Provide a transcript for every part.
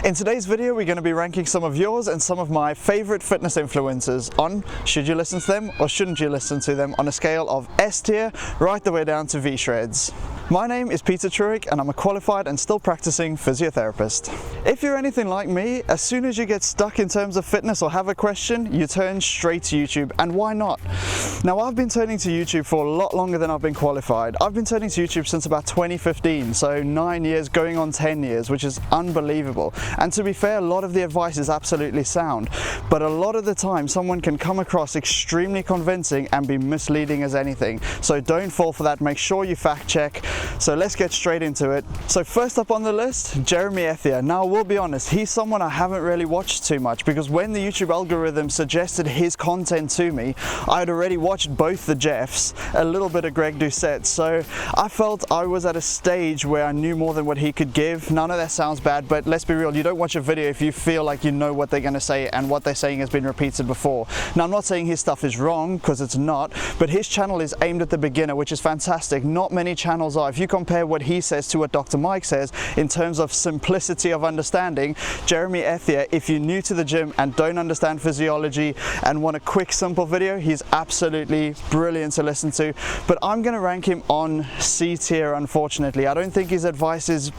In today's video, we're going to be ranking some of yours and some of my favorite fitness influencers on should you listen to them or shouldn't you listen to them on a scale of S tier right the way down to VShreds. My name is Peter Truick and I'm a qualified and still practicing physiotherapist. If you're anything like me, as soon as you get stuck in terms of fitness or have a question, you turn straight to YouTube, and why not? Now, I've been turning to YouTube for a lot longer than I've been qualified. I've been turning to YouTube since about 2015, so 9 years going on 10 years, which is unbelievable. And to be fair, a lot of the advice is absolutely sound, but a lot of the time someone can come across extremely convincing and be misleading as anything. So don't fall for that, make sure you fact check. So let's get straight into it. So first up on the list, Jeremy Ethier. Now, we'll be honest, he's someone I haven't really watched too much because when the YouTube algorithm suggested his content to me, I had already watched both the Jeffs, a little bit of Doucette, so I felt I was at a stage where I knew more than what he could give. None of that sounds bad, but let's be real, you don't watch a video if you feel like you know what they're going to say and what they're saying has been repeated before. Now, I'm not saying his stuff is wrong, because it's not, but his channel is aimed at the beginner, which is fantastic. Not many channels are. If you compare what he says to what Dr. Mike says in terms of simplicity of understanding, Jeremy Ethier, if you're new to the gym and don't understand physiology and want a quick simple video, he's absolutely brilliant to listen to. But I'm going to rank him on C tier, unfortunately. I don't think his advice is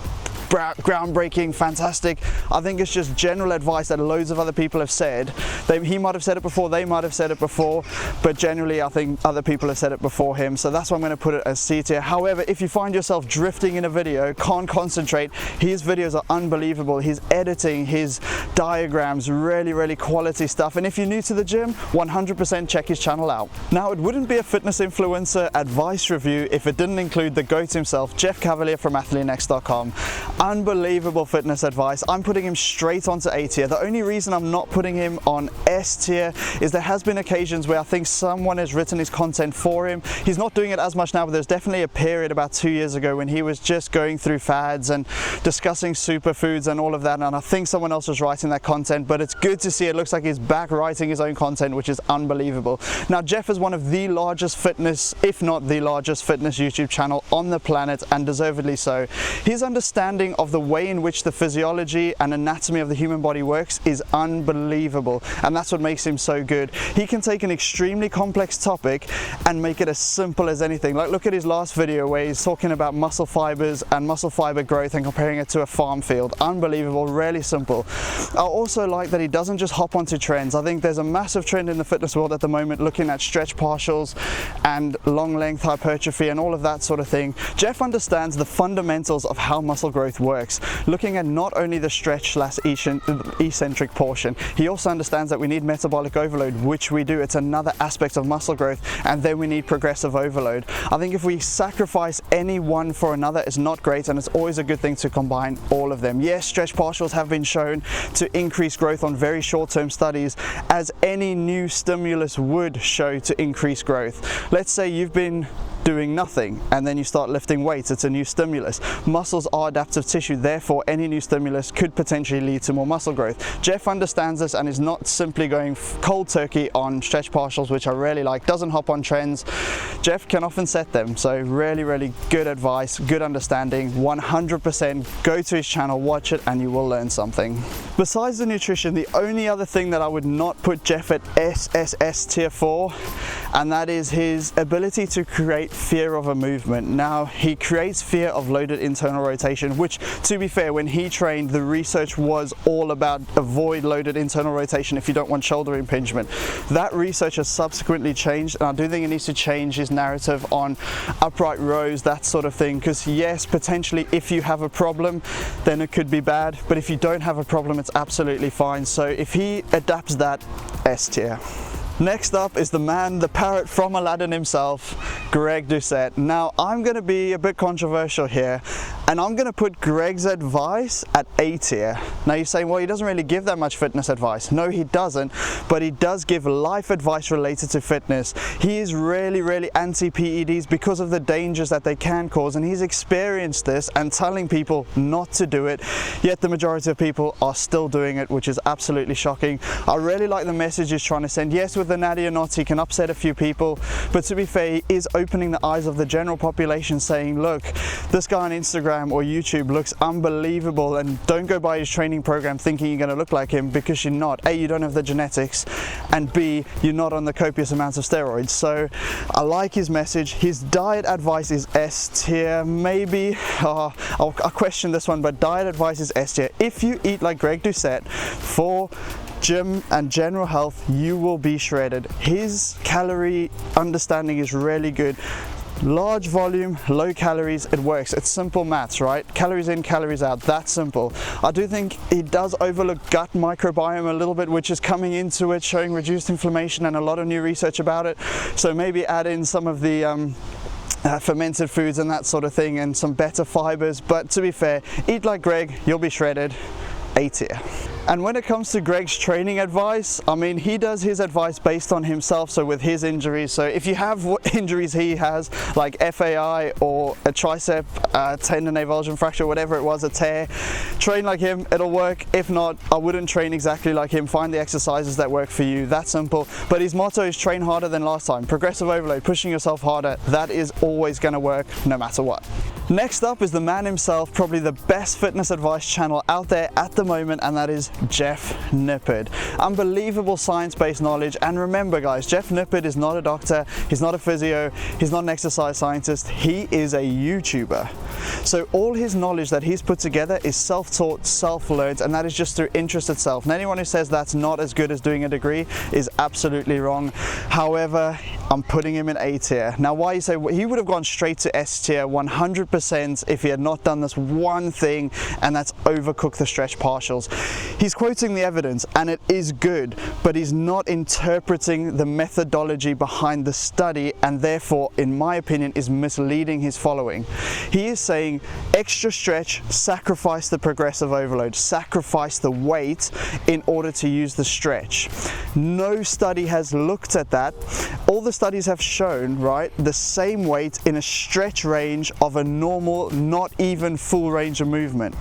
groundbreaking, fantastic. I think it's just general advice that loads of other people have said. He might have said it before, they might have said it before, but generally I think other people have said it before him, so that's why I'm going to put it as C tier. However, if you find yourself drifting in a video, can't concentrate, his videos are unbelievable. His editing, his diagrams, really quality stuff. And if you're new to the gym, 100% check his channel out. Now, it wouldn't be a fitness influencer advice review if it didn't include the GOAT himself, Jeff Cavaliere from AthleanX.com. Unbelievable fitness advice. I'm putting him straight onto A tier. The only reason I'm not putting him on S tier is there has been occasions where I think someone has written his content for him. He's not doing it as much now, but there's definitely a period about 2 years ago when he was just going through fads and discussing superfoods and all of that, and I think someone else was writing that content, but it's good to see it looks like he's back writing his own content, which is unbelievable. Now, Jeff is one of the largest fitness, if not the largest fitness YouTube channel on the planet, and deservedly so. His understanding of the way in which the physiology and anatomy of the human body works is unbelievable, and that's what makes him so good. He can take an extremely complex topic and make it as simple as anything. Like, look at his last video where he's talking about muscle fibers and muscle fiber growth and comparing it to a farm field. Unbelievable, really simple. I also like that he doesn't just hop onto trends. I think there's a massive trend in the fitness world at the moment looking at stretch partials and long length hypertrophy and all of that sort of thing. Jeff understands the fundamentals of how muscle growth works, looking at not only the stretch / eccentric portion. He also understands that we need metabolic overload, which we do. It's another aspect of muscle growth, and then we need progressive overload. I think if we sacrifice any one for another, it's not great, and it's always a good thing to combine all of them. Yes, stretch partials have been shown to increase growth on very short-term studies, as any new stimulus would show to increase growth. Let's say you've been doing nothing and then you start lifting weights, it's a new stimulus. Muscles are adaptive tissue, therefore any new stimulus could potentially lead to more muscle growth. Jeff understands this and is not simply going cold turkey on stretch partials, which I really like. Doesn't hop on trends. Jeff can often set them, so really good advice, good understanding. 100% go to his channel, watch it, and you will learn something. Besides the nutrition, the only other thing that I would not put Jeff at S tier for, and that is his ability to create fear of a movement. Now, he creates fear of loaded internal rotation, which, to be fair, when he trained, the research was all about avoid loaded internal rotation if you don't want shoulder impingement. That research has subsequently changed, and I do think it needs to change his narrative on upright rows, that sort of thing, because yes, potentially if you have a problem, then it could be bad, but if you don't have a problem, it's absolutely fine. So if he adapts that, S tier. Next up is the man, the parrot from Aladdin himself, Doucette. Now, I'm going to be a bit controversial here, and I'm going to put Greg's advice at A tier. Now, you're saying, well, he doesn't really give that much fitness advice. No, he doesn't, but he does give life advice related to fitness. He is really anti-PEDs because of the dangers that they can cause, and he's experienced this and telling people not to do it, yet the majority of people are still doing it, which is absolutely shocking. I really like the message he's trying to send. Yes, with the natty or not, he can upset a few people, but to be fair, he is opening the eyes of the general population, saying, look, this guy on Instagram Instagram or YouTube looks unbelievable, and don't go by his training program thinking you're going to look like him, because you're not. A, you don't have the genetics, and B, you're not on the copious amounts of steroids. So I like his message. His diet advice is S-tier. Maybe I'll question this one, but diet advice is S-tier. If you eat like Greg Doucette for gym and general health, you will be shredded. His calorie understanding is really good. Large volume, low calories, it works. It's simple maths, right? Calories in, calories out, that's simple. I do think he does overlook gut microbiome a little bit, which is coming into it, showing reduced inflammation and a lot of new research about it. So maybe add in some of the fermented foods and that sort of thing, and some better fibers. But to be fair, eat like Greg, you'll be shredded. A-tier. And when it comes to Greg's training advice, I mean, he does his advice based on himself, so with his injuries. So if you have what injuries he has, like FAI or a tricep tendon avulsion fracture, whatever it was, a tear, train like him, it'll work. If not, I wouldn't train exactly like him. Find the exercises that work for you. That's simple. But his motto is train harder than last time. Progressive overload, pushing yourself harder. That is always going to work no matter what. Next up is the man himself, probably the best fitness advice channel out there at the moment, and that is Jeff Nippard. Unbelievable science-based knowledge. And remember guys, Jeff Nippard is not a doctor, he's not a physio, he's not an exercise scientist, he is a YouTuber. So all his knowledge that he's put together is self-taught, self-learned, and that is just through interest itself. And anyone who says that's not as good as doing a degree is absolutely wrong. However, I'm putting him in A-tier. Now why you say he would have gone straight to S-tier 100% if he had not done this one thing, and that's overcook the stretch partials. He's quoting the evidence and it is good, but he's not interpreting the methodology behind the study, and therefore, in my opinion, is misleading his following. He is saying extra stretch, sacrifice the progressive overload, sacrifice the weight in order to use the stretch. No study has looked at that. All the studies have shown, right, the same weight in a stretch range of a normal, not even full range of movement.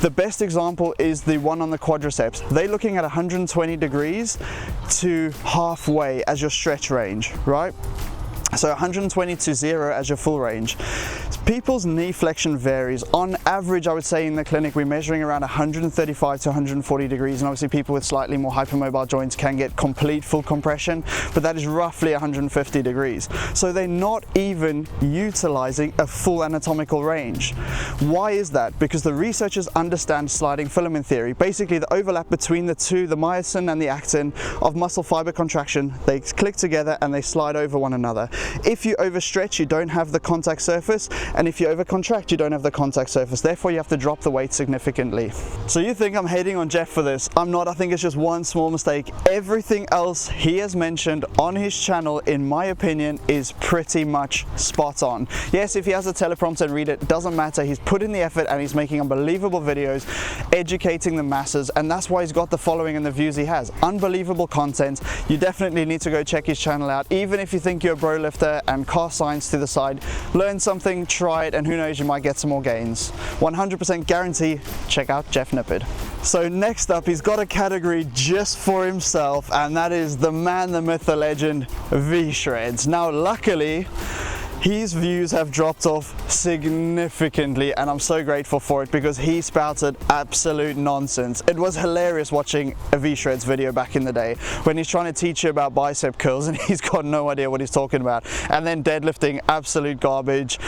The best example is the one on the quadriceps. They're looking at 120 degrees to halfway as your stretch range, right? So 120 to 0 as your full range. People's knee flexion varies. On average, I would say in the clinic, we're measuring around 135 to 140 degrees. And obviously people with slightly more hypermobile joints can get complete full compression, but that is roughly 150 degrees. So they're not even utilizing a full anatomical range. Why is that? Because the researchers understand sliding filament theory. Basically the overlap between the two, the myosin and the actin of muscle fiber contraction, they click together and they slide over one another. If you overstretch, you don't have the contact surface, and if you overcontract, you don't have the contact surface. Therefore, you have to drop the weight significantly. So you think I'm hating on Jeff for this? I'm not. I think it's just one small mistake. Everything else he has mentioned on his channel, in my opinion, is pretty much spot on. Yes, if he has a teleprompter and read it, doesn't matter. He's put in the effort and he's making unbelievable videos, educating the masses, and that's why he's got the following and the views he has. Unbelievable content. You definitely need to go check his channel out. Even if you think you're a bro lifter and cast science to the side, learn something, try it, and who knows, you might get some more gains. 100% guarantee, check out Jeff Nippard. So next up, he's got a category just for himself, and that is the man, the myth, the legend, VShreds. Now luckily, his views have dropped off significantly, and I'm so grateful for it, because he spouted absolute nonsense. It was hilarious watching a VShreds video back in the day when he's trying to teach you about bicep curls and he's got no idea what he's talking about, and then deadlifting, absolute garbage.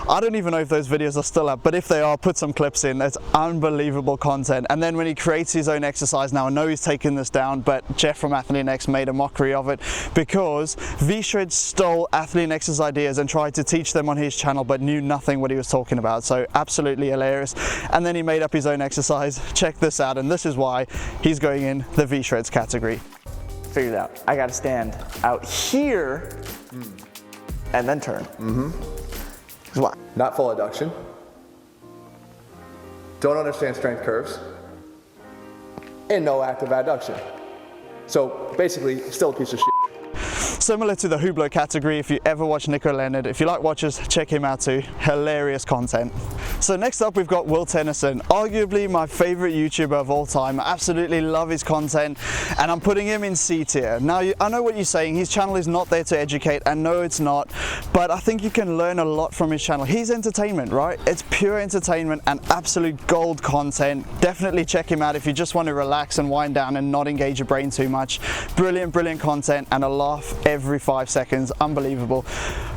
I don't even know if those videos are still up, but if they are, put some clips in. That's unbelievable content. And then when he creates his own exercise, now I know he's taken this down, but Jeff from AthleanX made a mockery of it, because VShreds stole AthleanX's ideas and tried to teach them on his channel, but knew nothing what he was talking about. So absolutely hilarious. And then he made up his own exercise. Check this out, and this is why he's going in the VShreds category. Figured it out. I gotta stand out here and then turn. Why? Not full adduction. Don't understand strength curves. And no active adduction. So basically, still a piece of shit. Similar to the Hublot category, if you ever watch Nico Leonard, if you like watches, check him out too. Hilarious content. So next up we've got Will Tennyson, arguably my favorite YouTuber of all time. I absolutely love his content and I'm putting him in C tier. Now I know what you're saying, his channel is not there to educate, and no it's not, but I think you can learn a lot from his channel. He's entertainment, right? It's pure entertainment and absolute gold content. Definitely check him out if you just want to relax and wind down and not engage your brain too much. Brilliant content and a laugh every 5 seconds, unbelievable.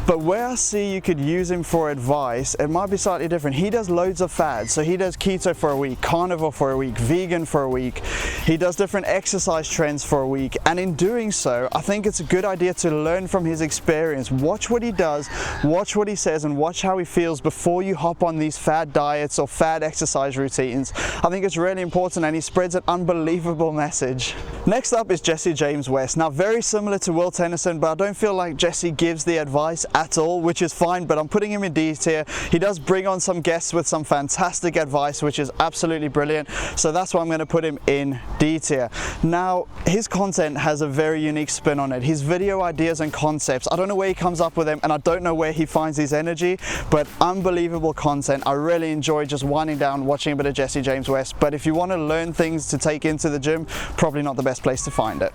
But where I see you could use him for advice, it might be slightly different. He does loads of fads. So he does keto for a week, carnivore for a week, vegan for a week. He does different exercise trends for a week. And in doing so, I think it's a good idea to learn from his experience. Watch what he does, watch what he says, and watch how he feels before you hop on these fad diets or fad exercise routines. I think it's really important, and he spreads an unbelievable message. Next up is Jesse James West. Now, very similar to Will Tennyson, but I don't feel like Jesse gives the advice at all, which is fine, but I'm putting him in D tier. He does bring on some guests with some fantastic advice, which is absolutely brilliant. So that's why I'm going to put him in D tier. Now, his content has a very unique spin on it. His video ideas and concepts, I don't know where he comes up with them, and I don't know where he finds his energy, but unbelievable content. I really enjoy just winding down, watching a bit of Jesse James West. But if you want to learn things to take into the gym, probably not the best place to find it.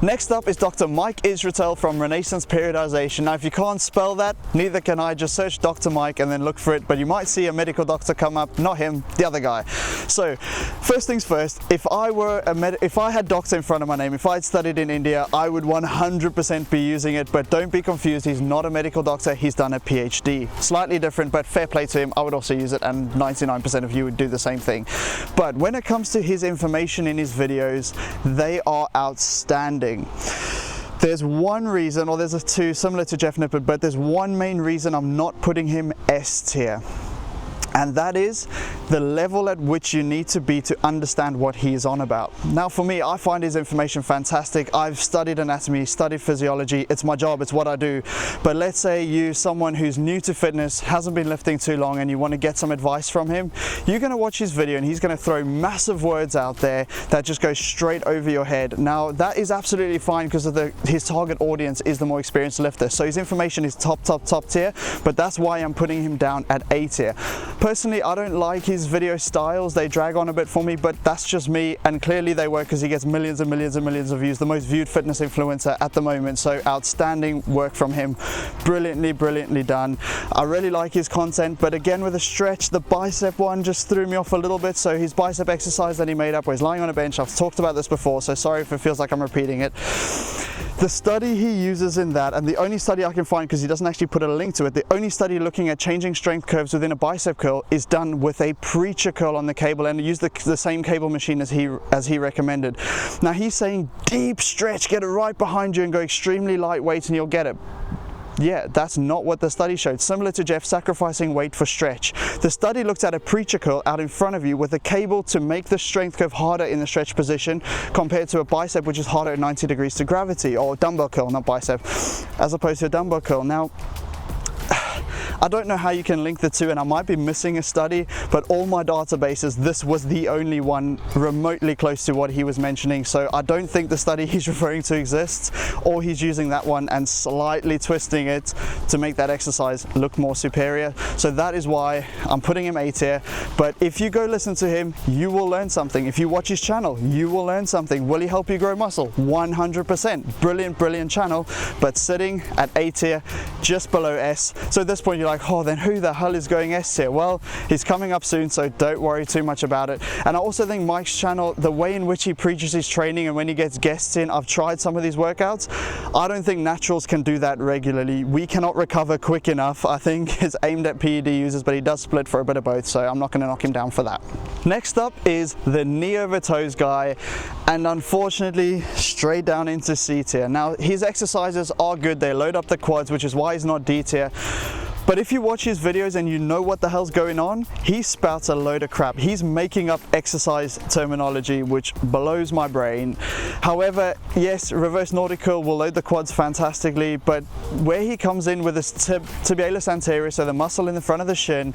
Next up is Dr. Mike Israetel from Renaissance Periodization. Now, if you can't spell that, neither can I. Just search Dr. Mike and then look for it, but you might see a medical doctor come up, not him, the other guy. So first things first, if I had doctor in front of my name, if I had studied in India, I would 100% be using it, but don't be confused, he's not a medical doctor, he's done a PhD. Slightly different, but fair play to him. I would also use it, and 99% of you would do the same thing. But when it comes to his information in his videos, they are outstanding. There's one reason, or there's two similar to Jeff Nippard, but there's one main reason I'm not putting him S tier. And that is the level at which you need to be to understand what he is on about. Now for me, I find his information fantastic. I've studied anatomy, studied physiology, it's my job, it's what I do. But let's say you're someone who's new to fitness, hasn't been lifting too long, and you want to get some advice from him, you're going to watch his video and he's going to throw massive words out there that just go straight over your head. Now that is absolutely fine because of his target audience is the more experienced lifter. So his information is top tier, but that's why I'm putting him down at A tier. Personally, I don't like his video styles. They drag on a bit for me, but that's just me, and clearly they work because he gets millions and millions and millions of views, the most viewed fitness influencer at the moment. So outstanding work from him, brilliantly done. I really like his content, but again with a stretch, the bicep one just threw me off a little bit. So his bicep exercise that he made up where he's lying on a bench, I've talked about this before, so sorry if it feels like I'm repeating it. The study he uses in that, and the only study I can find, because he doesn't actually put a link to it, the only study looking at changing strength curves within a bicep curl is done with a preacher curl on the cable, and use the same cable machine as he recommended. Now he's saying deep stretch, get it right behind you and go extremely lightweight and you'll get it. Yeah, that's not what the study showed. Similar to Jeff sacrificing weight for stretch. The study looked at a preacher curl out in front of you with a cable to make the strength curve harder in the stretch position compared to a bicep which is harder at 90 degrees to gravity, or dumbbell curl, not bicep, as opposed to a dumbbell curl. Now, I don't know how you can link the two, and I might be missing a study, but all my databases, this was the only one remotely close to what he was mentioning. So I don't think the study he's referring to exists, or he's using that one and slightly twisting it to make that exercise look more superior. So that is why I'm putting him A tier. But if you go listen to him, you will learn something. If you watch his channel, you will learn something. Will he help you grow muscle? 100%. Brilliant channel, but sitting at A tier, just below S. So at this point you're like, oh, then who the hell is going S tier? Well, he's coming up soon, so don't worry too much about it. And I also think Mike's channel, the way in which he preaches his training and when he gets guests in, I've tried some of these workouts. I don't think naturals can do that regularly. We cannot recover quick enough. I think it's aimed at PED users, but he does split for a bit of both, so I'm not going to knock him down for that. Next up is the knee over toes guy, and unfortunately straight down into C tier. Now his exercises are good, they load up the quads, which is why he's not D tier. But if you watch his videos and you know what the hell's going on, he spouts a load of crap. He's making up exercise terminology, which blows my brain. However, yes, reverse Nordic curl will load the quads fantastically, but where he comes in with this tibialis anterior, so the muscle in the front of the shin,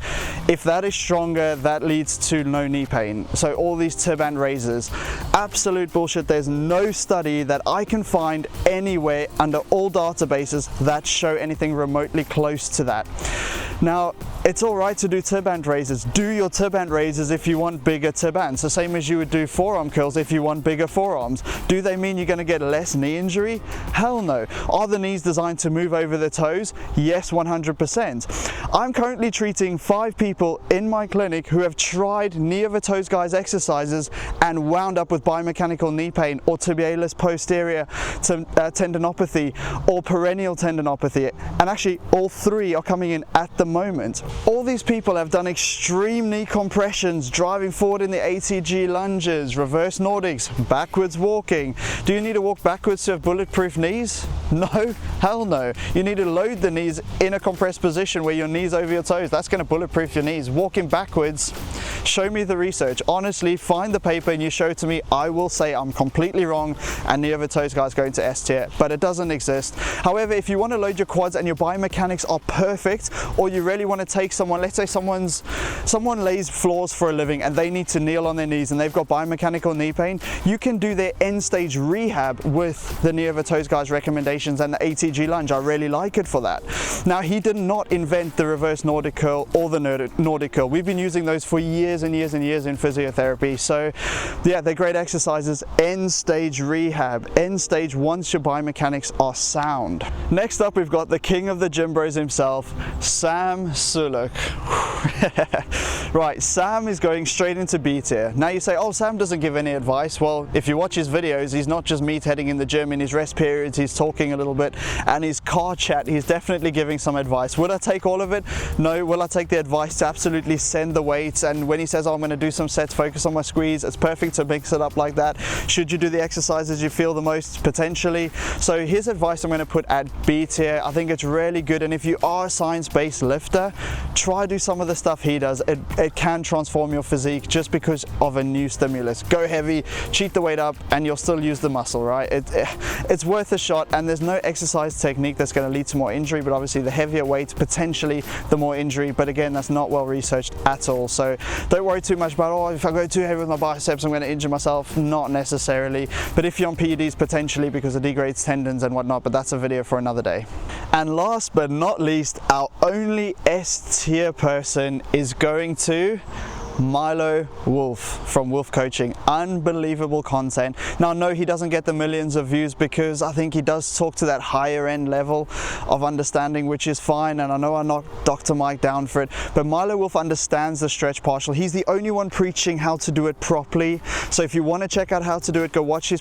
if that is stronger, that leads to no knee pain. So all these tib and raises, absolute bullshit. There's no study that I can find anywhere under all databases that show anything remotely close to that. Now, it's all right to do tib band raises. Do your tib band raises if you want bigger tib bands, the same as you would do forearm curls if you want bigger forearms. Do they mean you're going to get less knee injury? Hell no. Are the knees designed to move over the toes? Yes, 100%. I'm currently treating 5 people in my clinic who have tried knee over toes guys exercises and wound up with biomechanical knee pain or tibialis posterior tendinopathy or perennial tendinopathy, and actually all 3 are coming in at the moment. All these people have done extreme knee compressions, driving forward in the ATG lunges, reverse Nordics, backwards walking. Do you need to walk backwards to have bulletproof knees? No, hell no. You need to load the knees in a compressed position where your knees over your toes. That's going to bulletproof your knees. Walking backwards, show me the research. Honestly, find the paper and you show it to me. I will say I'm completely wrong and knee over toes guys going to S-tier, but it doesn't exist. However, if you want to load your quads and your biomechanics are perfect, or you really want to take someone, let's say someone lays floors for a living and they need to kneel on their knees and they've got biomechanical knee pain, you can do their end stage rehab with the knee over toes guys recommendations and the ATG lunge. I really like it for that. Now, he did not invent the reverse Nordic curl or the Nordic curl. We've been using those for years and years and years in physiotherapy. So yeah, they're great exercises. End stage rehab, end stage once your biomechanics are sound. Next up, we've got the king of the gym bros himself, Sam Sulek. Right, Sam is going straight into B tier. Now you say, oh, Sam doesn't give any advice. Well, if you watch his videos, he's not just meatheading in the gym. In his rest periods, he's talking a little bit, and his car chat, he's definitely giving some advice. Would I take all of it? No. Will I take the advice to absolutely send the weights? And when he says, oh, I'm going to do some sets, focus on my squeeze, it's perfect to mix it up like that. Should you do the exercises you feel the most? Potentially. So his advice I'm going to put at B tier. I think it's really good, and if you are a science-based lifter, try do some of the stuff he does. It can transform your physique just because of a new stimulus. Go heavy, cheat the weight up, and you'll still use the muscle, right? It's worth a shot, and there's no exercise technique that's going to lead to more injury, but obviously the heavier weight, potentially the more injury, but again, that's not well researched at all. So don't worry too much about, oh, if I go too heavy with my biceps, I'm going to injure myself. Not necessarily, but if you're on PEDs, potentially, because it degrades tendons and whatnot, but that's a video for another day. And last but not least, our only S-tier person is going to Milo Wolf from Wolf Coaching. Unbelievable content. Now, no, he doesn't get the millions of views because I think he does talk to that higher end level of understanding, which is fine, and I know I knocked Dr. Mike down for it, but Milo Wolf understands the stretch partial. He's the only one preaching how to do it properly. So if you want to check out how to do it, go watch his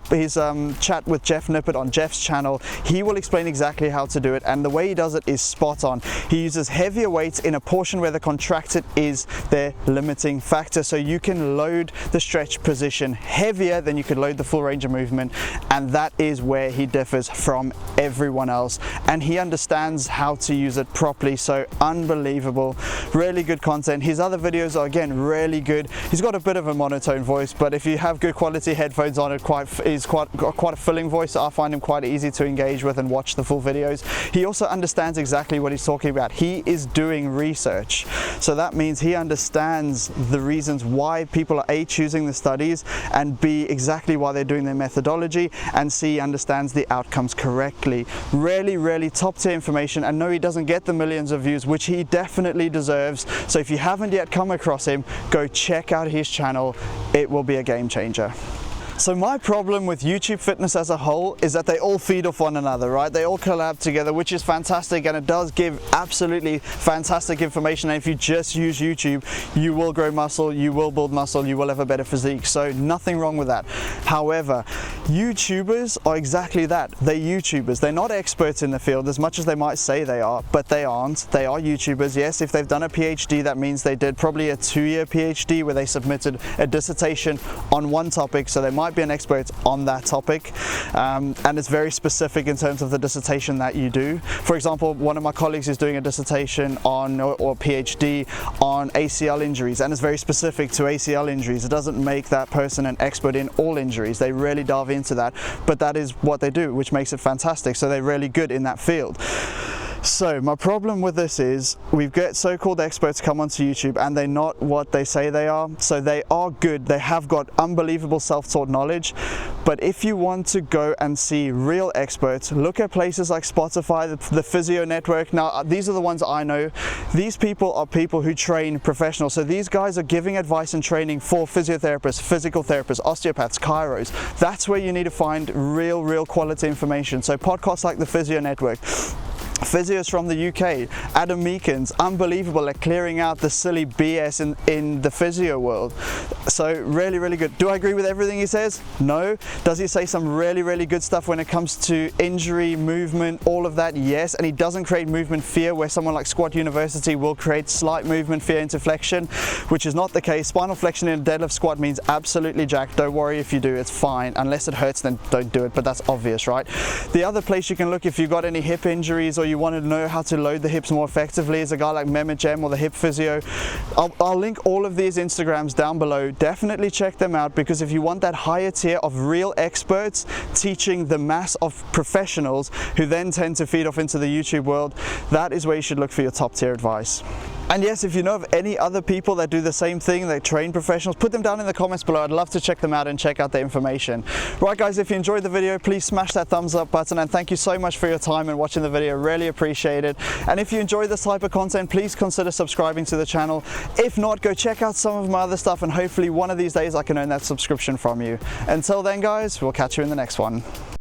chat with Jeff Nippard on Jeff's channel. He will explain exactly how to do it, and the way he does it is spot on. He uses heavier weights in a portion where the contracted is their limiting factor, so you can load the stretch position heavier than you could load the full range of movement, and that is where he differs from everyone else, and he understands how to use it properly. So unbelievable, really good content. His other videos are again really good. He's got a bit of a monotone voice, but if you have good quality headphones on, he's quite a filling voice, so I find him quite easy to engage with and watch the full videos. He also understands exactly what he's talking about. He is doing research, so that means he understands the reasons why people are A, choosing the studies, and B, exactly why they're doing their methodology, and C, understands the outcomes correctly. Really top tier information, and no, he doesn't get the millions of views, which he definitely deserves. So if you haven't yet come across him, go check out his channel. It will be a game changer. So my problem with YouTube fitness as a whole is that they all feed off one another, right? They all collab together, which is fantastic, and it does give absolutely fantastic information. And if you just use YouTube, you will grow muscle, you will build muscle, you will have a better physique. So nothing wrong with that. However, YouTubers are exactly that. They're YouTubers. They're not experts in the field as much as they might say they are, but they aren't. They are YouTubers. Yes, if they've done a PhD, that means they did probably a 2-year PhD where they submitted a dissertation on one topic, so they might be an expert on that topic, and it's very specific in terms of the dissertation that you do. For example, one of my colleagues is doing a dissertation on, or PhD on ACL injuries, and it's very specific to ACL injuries. It doesn't make that person an expert in all injuries. They really delve into that, but that is what they do, which makes it fantastic. So they're really good in that field. So my problem with this is we've got so-called experts come onto YouTube and they're not what they say they are. So they are good, they have got unbelievable self-taught knowledge, but if you want to go and see real experts, look at places like Spotify, the Physio Network. Now these are the ones I know. These people are people who train professionals. So these guys are giving advice and training for physiotherapists, physical therapists, osteopaths, chiros. That's where you need to find real quality information. So podcasts like the Physio Network, physios from the UK, Adam Meekins, unbelievable at clearing out the silly BS in the physio world. So really good. Do I agree with everything he says? No. Does he say some really good stuff when it comes to injury, movement, all of that? Yes. And he doesn't create movement fear where someone like Squat University will create slight movement fear into flexion, which is not the case. Spinal flexion in a deadlift squat means absolutely jack. Don't worry if you do, it's fine. Unless it hurts, then don't do it, but that's obvious, right? The other place you can look if you've got any hip injuries or you want to know how to load the hips more effectively is a guy like Mehmet Cem or the Hip Physio. I'll link all of these Instagrams down below. Definitely check them out, because if you want that higher tier of real experts teaching the mass of professionals who then tend to feed off into the YouTube world, that is where you should look for your top tier advice. And yes, if you know of any other people that do the same thing, that train professionals, put them down in the comments below. I'd love to check them out and check out their information. Right guys, if you enjoyed the video, please smash that thumbs up button, and thank you so much for your time and watching the video. Really appreciate it. And if you enjoy this type of content, please consider subscribing to the channel. If not, go check out some of my other stuff, and hopefully one of these days I can earn that subscription from you. Until then guys, we'll catch you in the next one.